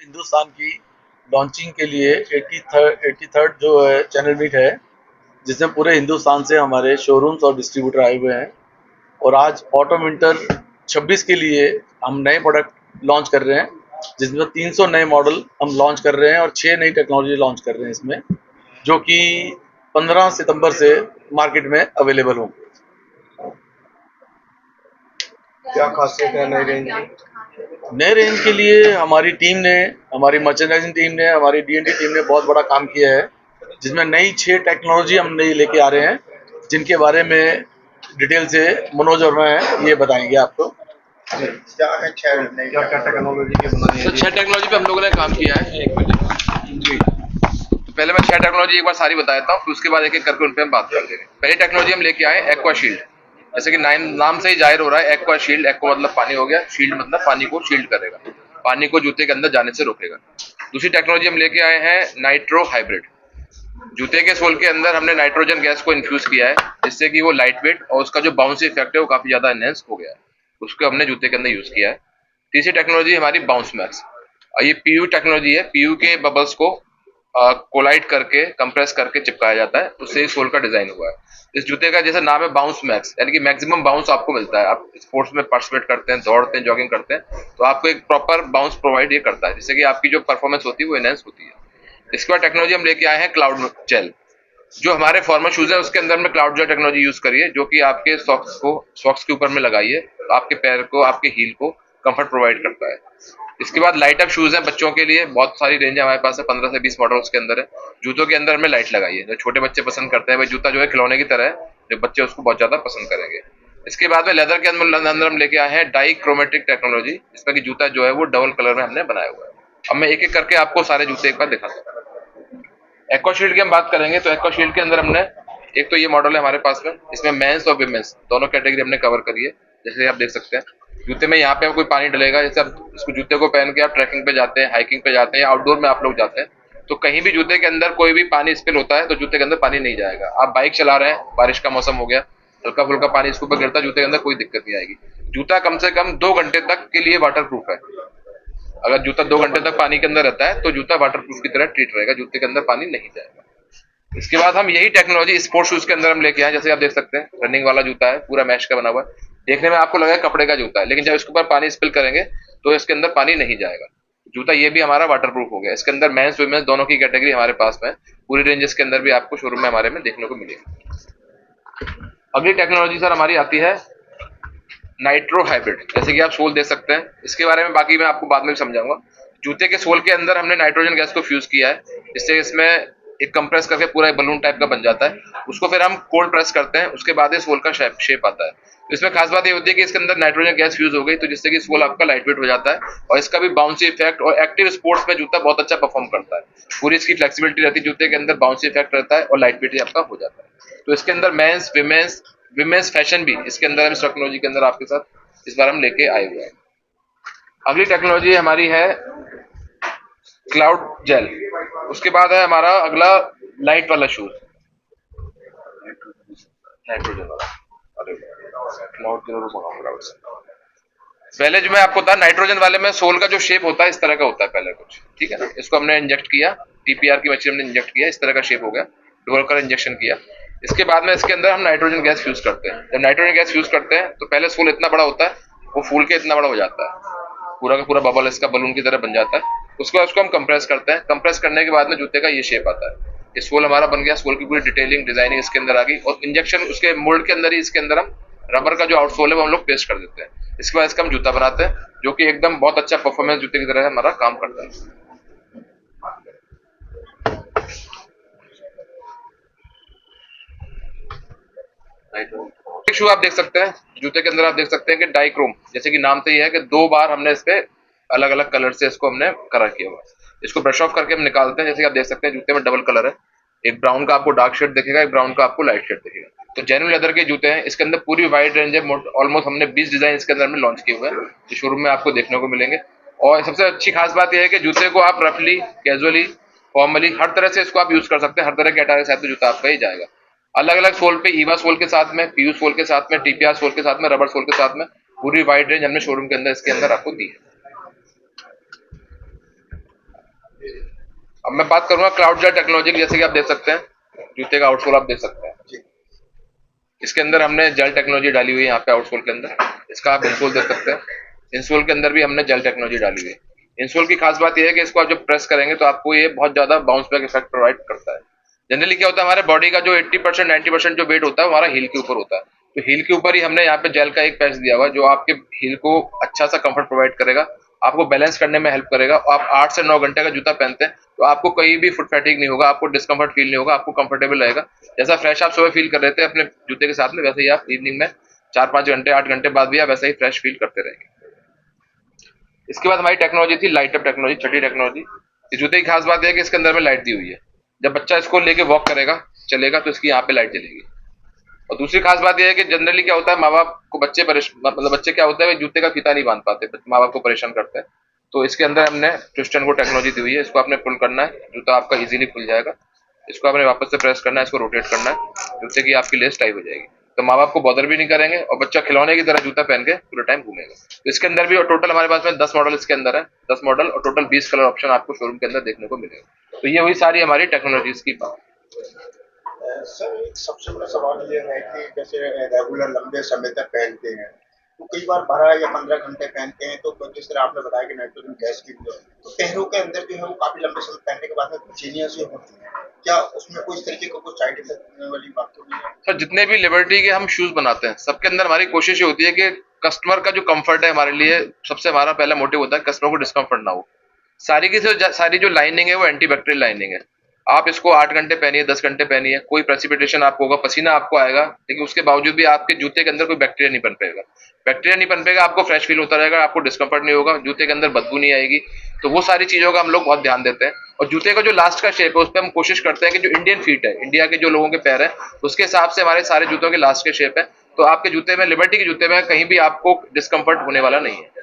हिंदुस्तान की लॉन्चिंग के लिए 83rd जो है चैनल मीट है, जिसमें पूरे हिंदुस्तान से हमारे शोरूम्स और डिस्ट्रीब्यूटर आए हुए हैं। और आज ऑटम विंटर 26 के लिए हम नए प्रोडक्ट लॉन्च कर रहे हैं, जिसमें 300 नए मॉडल हम लॉन्च कर रहे हैं और 6 नई टेक्नोलॉजी लॉन्च कर रहे हैं इसमें, जो कि 15 सितंबर से मार्केट में अवेलेबल होंगे। क्या खासियत है नई रेंज की? नए रेंज के लिए हमारी टीम ने, हमारी मर्चेंडाइजिंग टीम ने, हमारी D&D टीम ने बहुत बड़ा काम किया है, जिसमें नई 6 टेक्नोलॉजी हम नई लेके आ रहे हैं, जिनके बारे में डिटेल से मनोज और मैं ये बताएंगे आपको। क्या है क्या क्या टेक्नोलॉजी के बनानी सर है? 6 टेक्नोलॉजी पे हम लोगों ने काम किया है। एक मिनट जी तो पहले मैं 6 टेक्नोलॉजी एक बार सारी बता देता हूँ, फिर उसके बाद एक एक करके उन पे हम बात कर लेंगे। पहली टेक्नोलॉजी हम लेके आए एक्वा शील्ड। जैसे कि नाम से ही जाहिर हो रहा है, एक्वा शील्ड। एक्वा मतलब पानी हो गया, शील्ड मतलब पानी को शील्ड करेगा, पानी को जूते के अंदर जाने से रोकेगा। दूसरी टेक्नोलॉजी हम लेके आए हैं नाइट्रो हाइब्रिड। जूते के सोल के अंदर हमने नाइट्रोजन गैस को इन्फ्यूज किया है, जिससे कि वो लाइट वेट और उसका जो बाउंसी इफेक्ट है वो काफी ज्यादा एनहेंस हो गया है। उसको हमने जूते के अंदर यूज किया है। तीसरी टेक्नोलॉजी हमारी बाउंस मैक्स। ये पीयू टेक्नोलॉजी है। पीयू के बबल्स को कोलाइड करके कंप्रेस करके चिपकाया जाता है, उससे सोल का डिजाइन हुआ है। इस जूते का जैसा नाम है बाउंस मैक्स, यानी कि मैक्सिमम बाउंस आपको मिलता है। आप स्पोर्ट्स में पार्टिसिपेट करते हैं, दौड़ते हैं, जॉगिंग करते हैं, तो आपको एक प्रॉपर बाउंस प्रोवाइड ये करता है, जिससे कि आपकी जो परफॉर्मेंस होती है वो एनहेंस होती है। इसके बाद टेक्नोलॉजी हम लेके आए हैं क्लाउड जेल। जो हमारे फॉर्मल शूज है उसके अंदर में क्लाउड जेल टेक्नोलॉजी यूज करिए, जो कि आपके सॉक्स के ऊपर में लगाइए, तो आपके पैर को, आपके हील को कंफर्ट प्रोवाइड करता है। इसके बाद लाइट अप शूज है बच्चों के लिए, बहुत सारी रेंज है हमारे पास है, 15 से 20 मॉडल उसके अंदर है। जूतों के अंदर में लाइट लगाइए, जो छोटे बच्चे पसंद करते हैं, भाई जूता जो है खिलौने की तरह है, जो बच्चे उसको बहुत ज्यादा पसंद करेंगे। इसके बाद में लेदर के अंदर हम लेके आए हैं डाई क्रोमेटिक टेक्नोलॉजी, जिसमें कि जूता जो है वो डबल कलर में हमने बनाया हुआ है। अब मैं एक एक करके आपको सारे जूते एक बार दिखाता हूँ। एक्वा शील्ड की हम बात करेंगे तो एक्वा शील्ड के अंदर हमने, एक तो ये मॉडल है हमारे पास में, इसमें मेंस और विमेंस दोनों कैटेगरी हमने कवर करी है। जैसे आप देख सकते हैं जूते में यहाँ पे कोई पानी डलेगा, जैसे आप इसको जूते को पहन के आप ट्रैकिंग पे जाते हैं, हाइकिंग पे जाते हैं, या आउटडोर में आप लोग जाते हैं, तो कहीं भी जूते के अंदर कोई भी पानी स्पिल होता है तो जूते के अंदर पानी नहीं जाएगा। आप बाइक चला रहे हैं, बारिश का मौसम हो गया, हल्का फुल्का पानी इसके ऊपर गिरता है, जूते के अंदर कोई दिक्कत नहीं आएगी। जूता कम से कम 2 घंटे तक के लिए वाटर प्रूफ है। अगर जूता 2 घंटे तक पानी के अंदर रहता है तो जूता वाटर प्रूफ की तरह ट्रीट रहेगा, जूते के अंदर पानी नहीं जाएगा। इसके बाद हम यही टेक्नोलॉजी स्पोर्ट्स शूज के अंदर हम लेके आए। जैसे आप देख सकते हैं रनिंग वाला जूता है, पूरा मैश का बना हुआ है, देखने में आपको लगेगा कपड़े का जूता है, लेकिन जब इसके ऊपर पानी स्पिल करेंगे तो इसके अंदर पानी नहीं जाएगा। जूता ये भी हमारा वाटर प्रूफ हो गया। इसके अंदर मेंस वुमेन्स दोनों की कैटेगरी हमारे पास में, पूरी रेंजेस के अंदर भी आपको शोरूम में हमारे में देखने को मिलेगी। अगली टेक्नोलॉजी सर हमारी आती है नाइट्रो हाइब्रिड। जैसे कि आप सोल देख सकते हैं, इसके बारे में बाकी मैं आपको बाद में भी समझाऊंगा। जूते के सोल के अंदर हमने नाइट्रोजन गैस को फ्यूज किया है, जिससे इसमें एक कंप्रेस करके पूरा बलून टाइप का बन जाता है। उसको फिर हम कोल्ड प्रेस करते हैं, उसके बाद ये सोल का शेप आता है। तो इसमें खास बात ये होती है कि इसके अंदर नाइट्रोजन गैस फ्यूज हो गई, तो जिससे कि सोल आपका लाइट वेट हो जाता है, और इसका भी बाउंसी इफेक्ट, और एक्टिव स्पोर्ट्स में जूता बहुत अच्छा परफॉर्म करता है। पूरी इसकी फ्लेक्सिबिलिटी रहती है, जूते के अंदर बाउंसी इफेक्ट रहता है और लाइट वेट आपका हो जाता है। तो इसके अंदर मेंस विमेंस विमेंस फैशन भी इसके अंदर हम इस टेक्नोलॉजी के अंदर आपके साथ इस बार हम लेके आए हुए हैं। अगली टेक्नोलॉजी हमारी है क्लाउड जेल। उसके बाद है हमारा अगला लाइट वाला शूज, नाइट्रोजन वाला। अरे क्लाउड जेल मंगाऊंगा से। पहले जो मैं आपको बता, नाइट्रोजन वाले में सोल का जो शेप होता है इस तरह का होता है पहले कुछ, ठीक है ना। इसको हमने इंजेक्ट किया, टीपीआर की मशीन हमने इंजेक्ट किया, इस तरह का शेप हो गया, डुअल कलर इंजेक्शन किया। इसके बाद में इसके अंदर हम नाइट्रोजन गैस फ्यूज करते हैं। जब नाइट्रोजन गैस फ्यूज करते हैं तो पहले सोल इतना बड़ा होता है, वो फूल के इतना बड़ा हो जाता है, पूरा का पूरा बबल इसका बलून की तरह बन जाता है। उसके बाद उसको हम कंप्रेस करते हैं। कंप्रेस करने के बाद में जूते का ये शेप आता है। ये सोल हमारा बन गया, सोल की पूरी डिटेलिंग डिजाइनिंग इसके अंदर आ गई, और इंजेक्शन उसके मोल्ड के अंदर ही इसके अंदर हम रबर का जो आउटसोल है वो हम लोग पेस्ट कर देते हैं। इसके बाद इसका हम जूता बनाते हैं, जो कि एकदम बहुत अच्छा परफॉर्मेंस जूते की तरह हमारा काम करता है। शू आप देख सकते हैं, जूते के अंदर आप देख सकते हैं कि डाइक्रोम, जैसे कि नाम से ही है कि 2 बार हमने इस पे अलग अलग कलर से इसको हमने कलर किया हुआ है। इसको ब्रश ऑफ करके हम निकालते हैं। जैसे कि आप देख सकते हैं जूते में डबल कलर है, एक ब्राउन का आपको डार्क शेड दिखेगा, एक ब्राउन का आपको लाइट शेड दिखेगा। तो जेन्युइन लेदर के जूते हैं, इसके अंदर पूरी वाइड रेंज है। ऑलमोस्ट हमने 20 डिजाइन इसके अंदर में लॉन्च किए हुए हैं, जो शोरूम में आपको देखने को मिलेंगे। और सबसे अच्छी खास बात यह है कि जूते को आप रफली, कैजुअली, फॉर्मली, हर तरह से इसको आप यूज कर सकते हैं। हर तरह के अटायर के साथ जूता आपका ही जाएगा। अलग अलग सोल पे, ईवा सोल के साथ में, पीयू सोल के साथ में, टीपीआर सोल के साथ में, रबर सोल के साथ में, पूरी वाइड रेंज हमने शोरूम के अंदर इसके अंदर आपको दी है। अब मैं बात करूंगा क्लाउड जेल टेक्नोलॉजी की। जैसे कि आप देख सकते हैं जूते का आउटसोल आप देख सकते हैं, इसके अंदर हमने जेल टेक्नोलॉजी डाली हुई है। यहाँ पे आउटसोल के अंदर इसका आप इंसोल देख सकते हैं, इंसोल के अंदर भी हमने जेल टेक्नोलॉजी डाली हुई है। इंसोल की खास बात यह है कि इसको आप जब प्रेस करेंगे तो आपको ये बहुत ज्यादा बाउंस बैक इफेक्ट प्रोवाइड करता है। जनरली क्या होता है, हमारे बॉडी का जो 80% 90% जो वेट होता है हमारा हील के ऊपर होता है, तो हील के ऊपर ही हमने यहाँ पे जेल का एक पैच दिया हुआ है जो आपके हील को अच्छा सा कंफर्ट प्रोवाइड करेगा, आपको बैलेंस करने में हेल्प करेगा। आप 8 से 9 घंटे का जूता पहनते हैं तो आपको कहीं भी फुट फैटिक नहीं होगा, आपको डिस्कम्फर्ट फील नहीं होगा, आपको कंफर्टेबल रहेगा। जैसा फ्रेश आप सुबह फील कर रहे थे अपने जूते के साथ में, वैसे ही आप इवनिंग में 4-5 घंटे 8 घंटे बाद भी आप वैसे ही फ्रेश फील करते रहेंगे। इसके बाद हमारी टेक्नोलॉजी थी लाइट अप टेक्नोलॉजी, छठी टेक्नोलॉजी। इस जूते की खास बात है कि इसके अंदर में लाइट दी हुई है, जब बच्चा इसको लेके वॉक करेगा चलेगा तो इसकी यहाँ पे लाइट जलेगी। और दूसरी खास बात यह है कि जनरली क्या होता है, माँ बाप को बच्चे मतलब बच्चे क्या होता है जूते का फीता नहीं बांध पाते, माँ बाप को परेशान करते हैं, तो इसके अंदर हमने ट्विस्टन को टेक्नोलॉजी दी हुई है। इसको आपने पुल करना है, जूता आपका इजीली खुल जाएगा। इसको आपने वापस से प्रेस करना है, इसको रोटेट करना है, जूते की आपकी लेस टाइट हो जाएगी, तो माँ बाप को बॉदर भी नहीं करेंगे और बच्चा खिलौने की तरह जूता पहन के पूरे टाइम घूमेगा। तो इसके अंदर भी और टोटल हमारे पास में 10 मॉडल इसके अंदर है, 10 मॉडल और टोटल 20 कलर ऑप्शन आपको शोरूम के अंदर देखने को मिलेगा। तो ये वही सारी हमारी टेक्नोलॉजीज की बात। सर एक सबसे बड़ा सवाल ये है कि जैसे रेगुलर लंबे समय तक पहनते हैं तो कई बार 12 या 15 घंटे पहनते हैं, तो जिस तरह आपने बताया कि नाइट्रोजन गैस की वजह तो पैरों के अंदर जो है वो काफी लंबे समय पहनने के बाद में चीनियां सी होती है, क्या उसमें कोई इस तरीके का कुछ साइड इफेक्ट वाली बात तो नहीं है? सर जितने भी लिबर्टी के हम शूज बनाते हैं सबके अंदर हमारी कोशिश ये होती है कि कस्टमर का जो कंफर्ट है हमारे लिए सबसे हमारा पहला मोटिव होता है, कस्टमर को डिस्कम्फर्ट ना हो। सारी जो लाइनिंग है वो एंटीबैक्टीरियल लाइनिंग है। आप इसको 8 घंटे पहनिए, 10 घंटे पहनिए, कोई प्रेसिपिटेशन आपको होगा, पसीना आपको आएगा, लेकिन उसके बावजूद भी आपके जूते के अंदर कोई बैक्टीरिया नहीं पनपेगा। बैक्टीरिया नहीं पनपेगा, आपको फ्रेश फील होता रहेगा, आपको डिस्कम्फर्ट नहीं होगा, जूते के अंदर बदबू नहीं आएगी। तो वो सारी चीजों का हम लोग बहुत ध्यान देते हैं। और जूते का जो लास्ट का शेप है उस पर हम कोशिश करते हैं कि जो इंडियन फीट है, इंडिया के जो लोगों के पैर है, उसके हिसाब से हमारे सारे जूतों के लास्ट के शेप है। तो आपके जूते में, लिबर्टी के जूते में कहीं भी आपको डिस्कम्फर्ट होने वाला नहीं है।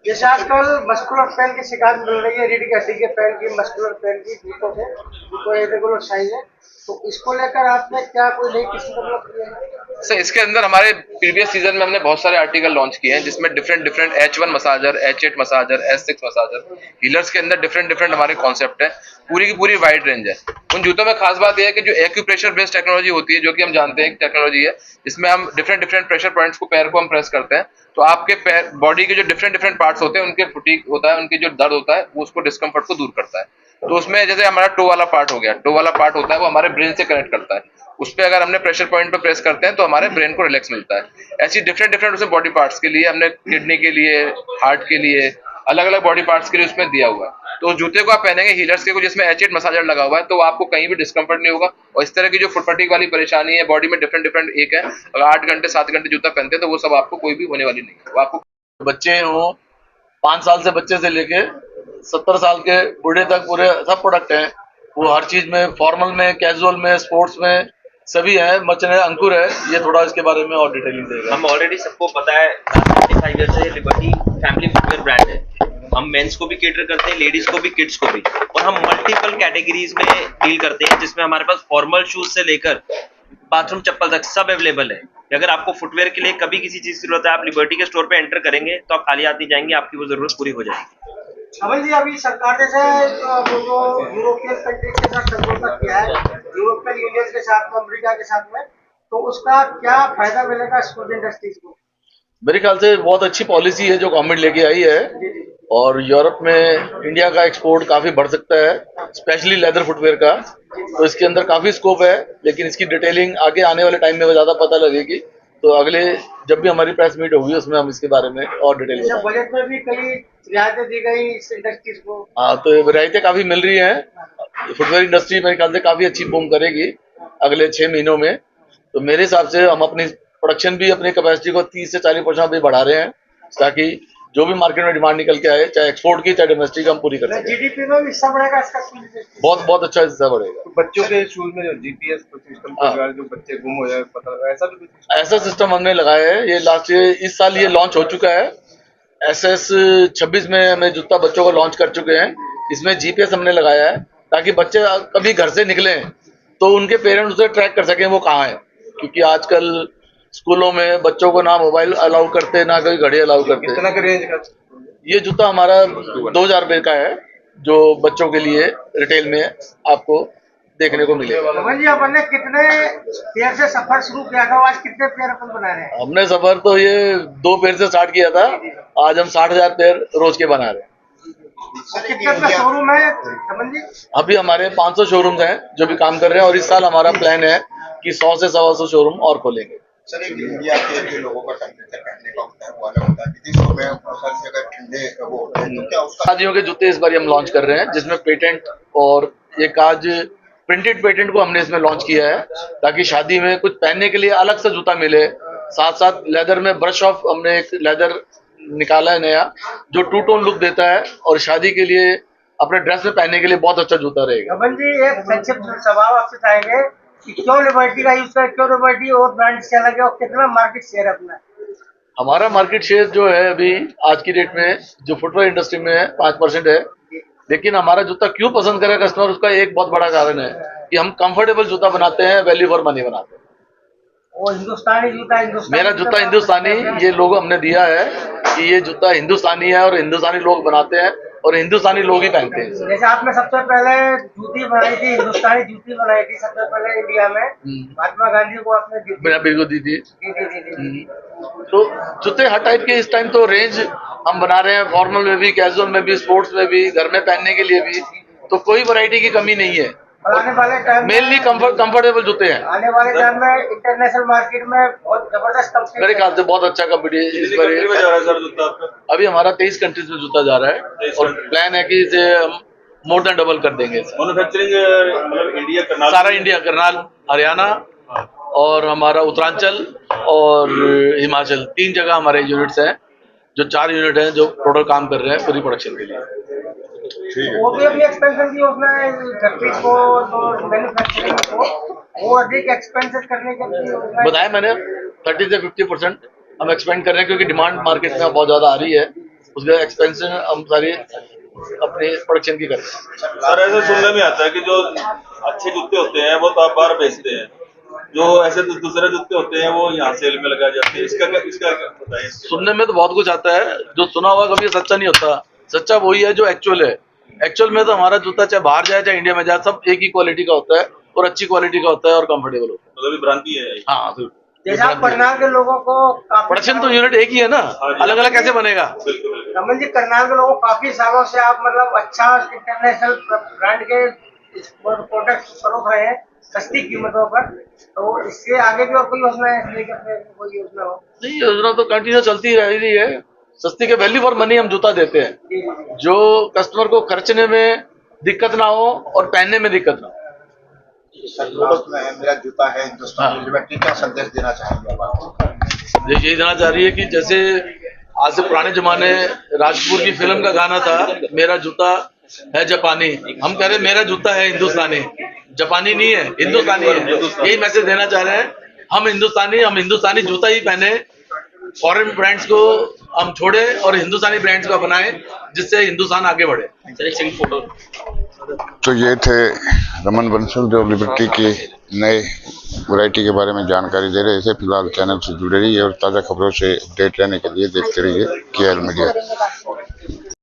जैसे आजकल मस्कुलर पेन की शिकायत मिल रही है, रीढ़ की हड्डी के पेन की, मस्कुलर पेन की, जूतों से जूतों इरेगुलर साइज है, तो इसको लेकर आपने क्या कोई नई किस्म डेवलप की है? सर इसके अंदर हमारे प्रीवियस सीजन में हमने बहुत सारे आर्टिकल लॉन्च किए हैं जिसमें different H1 massager, H8 massager, S6 massager, healers के अंदर डिफरेंट हमारे कॉन्सेप्ट है, पूरी की पूरी वाइड रेंज है। उन जूतों में खास बात यह है कि जो एक्यूप्रेशर बेस्ड टेक्नोलॉजी होती है, जो कि हम जानते हैं टेक्नोलॉजी है जिसमें हम डिफरेंट प्रेशर पॉइंट्स को, पैर को हम प्रेस करते हैं, तो आपके पैर बॉडी के जो डिफरेंट पार्ट्स होते हैं उनके फटीग होता है, उनके जो दर्द होता है वो उसको डिस्कम्फर्ट को दूर करता है। तो उसमें जैसे हमारा टो वाला पार्ट हो गया, टो वाला पार्ट होता है वो हमारे ब्रेन से कनेक्ट करता है, उस पर अगर हमने प्रेशर पॉइंट पे प्रेस करते हैं तो हमारे ब्रेन को रिलैक्स मिलता है। ऐसी डिफरेंट उसमें बॉडी पार्ट्स के लिए हमने किडनी के लिए, हार्ट के लिए, अलग अलग बॉडी पार्ट्स के लिए उसमें दिया हुआ है। तो उस जूते को आप पहनेंगे हीलर्स के, जिसमें H8 मसाजर लगा हुआ है, तो आपको कहीं भी डिस्कम्फर्ट नहीं होगा। और इस तरह की जो फुट फटीग वाली परेशानी है, बॉडी में डिफरेंट एक है, अगर 8 घंटे 7 घंटे जूता पहनते हैं तो वो सब आपको कोई भी होने वाली नहीं है। वो आपको बच्चे हों, 5 साल से बच्चे से लेके 70 साल के बूढ़े तक पूरे सब प्रोडक्ट हैं। वो हर चीज में, फॉर्मल में, कैजुअल में, स्पोर्ट्स में सभी है। मचन है, अंकुर है, ये थोड़ा इसके बारे में और डिटेलिंग देगा। हम ऑलरेडी सबको पता है 25 ईयर से लिबर्टी फैमिली फुटवेयर ब्रांड है। हम मेंस को भी कैटर करते हैं, लेडीज को भी, किड्स को भी, और हम मल्टीपल कैटेगरीज में डील करते हैं जिसमें हमारे पास फॉर्मल शूज से लेकर बाथरूम चप्पल तक सब अवेलेबल है। अगर आपको फुटवेयर के लिए कभी किसी चीज की जरूरत है, आप लिबर्टी के स्टोर पे एंटर करेंगे तो आप खाली हाथ नहीं जाएंगे, आपकी वो जरूरत पूरी हो जाएगी। अभी जी अभी सरकार ने जो यूरोपियन कंट्री के साथ समझौता किया है, यूरोपियन यूनियन के साथ में, अमेरिका के साथ में, तो उसका क्या फायदा मिलेगा शूज इंडस्ट्रीज को? मेरे ख्याल से बहुत अच्छी पॉलिसी है जो गवर्नमेंट लेके आई है, और यूरोप में इंडिया का एक्सपोर्ट काफी बढ़ सकता है, स्पेशली लेदर फुटवेयर का। तो इसके अंदर काफी स्कोप है, लेकिन इसकी डिटेलिंग आगे आने वाले टाइम में ज्यादा पता लगेगी। तो अगले जब भी हमारी प्रेस मीट होगी उसमें हम इसके बारे में और डिटेल बताएंगे। बजट में भी कई रियायतें दी गई इस इंडस्ट्रीज को। हाँ, तो रियायतें काफी मिल रही हैं। फुटवेयर इंडस्ट्री मेरे ख्याल से काफी अच्छी बूम करेगी अगले 6 महीनों में। तो मेरे हिसाब से हम अपनी प्रोडक्शन भी, अपनी कैपेसिटी को 30 से 40% भी बढ़ा रहे हैं, ताकि जो भी मार्केट में डिमांड निकल के आए, चाहे एक्सपोर्ट की चाहे डोमेस्टिक, हम पूरी कर सकें। जीडीपी में भी हिस्सा बढ़ेगा इसका? बहुत अच्छा हिस्सा बढ़ेगा। तो बच्चों के शूज में जो जीपीएस सिस्टम जो बच्चे गुम हो जाए पता, ऐसा सिस्टम हमने लगाया है। ये लास्ट इस साल ये लॉन्च हो चुका है। SS 26 में हमें जूता बच्चों को लॉन्च कर चुके हैं। इसमें GPS हमने लगाया है ताकि बच्चे कभी घर से निकले तो उनके पेरेंट्स उसे ट्रैक कर सकें वो कहाँ है, क्योंकि आजकल स्कूलों में बच्चों को ना मोबाइल अलाउ करते, ना कोई घड़ी अलाउ करते। कितना का रेंज का? ये जूता हमारा 2000 रुपए का है, जो बच्चों के लिए रिटेल में आपको देखने को मिलेगा। रमन जी, अपन ने कितने पेयर से सफर शुरू किया था, आज कितने पेयर अपन बना रहे हैं? हमने सफर तो ये 2 पेयर से स्टार्ट किया था, आज हम 60,000 पेयर रोज के बना रहे हैं। कितने का शोरूम है रमन जी? अभी हमारे 500 शोरूम्स हैं जो भी काम कर रहे हैं, और इस साल हमारा प्लान है कि 100 से 125 शोरूम और खोलेंगे। सर, एक इंडिया के जो लोगों का टेम्परेचर पहनने का होता है वो अलग होता है, किसी सुबह बहुत सारी जगह ठंडे वो होते हैं, तो क्या उसका शादियों के जूते इस बार हम लॉन्च कर रहे हैं, जिसमें पेटेंट और एक आज प्रिंटेड पेटेंट को हमने इसमें लॉन्च किया है, ताकि शादी में कुछ पहनने के लिए अलग से जूता मिले। साथ साथ लेदर में ब्रश ऑफ हमने एक लेदर निकाला है नया, जो 2 टोन लुक देता है और शादी के लिए अपने ड्रेस में पहनने के लिए बहुत अच्छा जूता रहेगा। रमन जी, एक संक्षिप्त सवाल आपसे चाहेंगे कि क्यों लिबर्टी का यूज करें, क्यों लिबर्टी और ब्रांड से अलग है, और कितना मार्केट शेयर है अपना? हमारा मार्केट शेयर जो है अभी आज की डेट में जो फुटवेयर इंडस्ट्री में है 5% है, लेकिन हमारा जूता क्यों पसंद करे कस्टमर, उसका एक बहुत बड़ा कारण है कि हम कंफर्टेबल जूता बनाते हैं, वैल्यू फॉर मनी बनाते हैं। वो हिंदुस्तानी जूता, हिंदुस्तानी मेरा जूता हिंदुस्तानी, ये लोगो हमने दिया है कि ये जूता हिंदुस्तानी है और हिंदुस्तानी लोग बनाते हैं और हिंदुस्तानी लोग ही पहनते हैं। जैसे आपने सबसे पहले जूती बनाई थी, हिंदुस्तानी जूती बनाई थी सबसे पहले इंडिया में, महात्मा गांधी को आपने दी थी। मेरा बिल्कुल दी थी। जी। तो जूते हर टाइप के इस टाइम तो रेंज हम बना रहे हैं, फॉर्मल में भी, कैजुअल में भी, स्पोर्ट्स में भी, घर में पहनने के लिए भी, तो कोई वैरायटी की कमी नहीं है। और आने वाले टाइम मेनली कंफर्टेबल जूते हैं। आने वाले टाइम में इंटरनेशनल मार्केट में बहुत जबरदस्त मेरे ख्याल से बहुत अच्छा कंपटीशन इस बार। अभी हमारा 23 कंट्रीज में जूता जा रहा है और प्लान है कि इसे हम मोर देन डबल कर देंगे। मैन्युफैक्चरिंग मतलब इंडिया करनाल, सारा इंडिया, करनाल, हरियाणा और हमारा उत्तरांचल और हिमाचल, 3 जगह हमारे यूनिट्स हैं, जो 4 यूनिट हैं जो टोटल काम कर रहे हैं पूरी प्रोडक्शन के लिए। वो भी अभी एक्सपेंशन की उसमें फैक्ट्री को तो मैन्युफैक्चरिंग को वो अधिक एक्सपेंसेस करने के लिए बताया मैंने 30 से 50% हम एक्सपेंड कर रहे हैं, क्योंकि डिमांड मार्केट में बहुत ज्यादा आ रही है, उसका एक्सपेंशन हम सारी अपने प्रोडक्शन की कर रहे हैं। सर ऐसे सुनने में आता है कि जो अच्छे जूते होते हैं वो तो आप बाहर बेचते हैं, जो ऐसे दूसरे जूते होते हैं वो यहाँ सेल में लगाए जाते हैं, इसका बताइए। सुनने में तो बहुत कुछ आता है, जो सुना हुआ कभी सच्चा नहीं होता, सच्चा वही है जो एक्चुअल है। एक्चुअल में तो हमारा जूता चाहे बाहर जाए चाहे इंडिया में जाए, सब एक ही क्वालिटी का होता है और अच्छी क्वालिटी का होता है और कंफर्टेबल होता है। मतलब भ्रांति है। हाँ, बिल्कुल। जैसे आप करनाल के लोगों को प्रोडक्शन तो यूनिट एक ही है ना, अलग अलग कैसे बनेगा? रमन जी, करनाल के लोगों को काफी सालों से आप मतलब अच्छा इंटरनेशनल ब्रांड के प्रोडक्ट फरोख रहे हैं सस्ती कीमतों पर, तो इससे आगे भी और कोई योजना है? कोई योजना हो? नहीं, योजना तो कंटिन्यू चलती रह रही है। सस्ती के वैल्यू फॉर मनी हम जूता देते हैं, जो कस्टमर को खर्चने में दिक्कत ना हो और पहनने में दिक्कत ना हो। मेरा जूता है हिंदुस्तानी लिबर्टी, क्या संदेश देना चाहेंगे आप? संदेश यही देना चाह रही है कि जैसे आज से पुराने जमाने राजपूत की फिल्म का गाना था, मेरा जूता है जापानी, हम कह रहे हैं मेरा जूता है हिंदुस्तानी, जापानी नहीं है, हिंदुस्तानी है। यही मैसेज देना चाह रहे हैं, हम हिंदुस्तानी जूता ही पहने, फॉरेन ब्रांड्स को हम छोड़े और हिंदुस्तानी ब्रांड्स को अपनाएं, जिससे हिंदुस्तान आगे बढ़े। तो ये थे रमन बंसल, जो लिबर्टी की नए वैरायटी के बारे में जानकारी दे रहे थे। फिलहाल चैनल से जुड़े रहिए और ताज़ा खबरों से अपडेट रहने के लिए देखते रहिए KL मीडिया।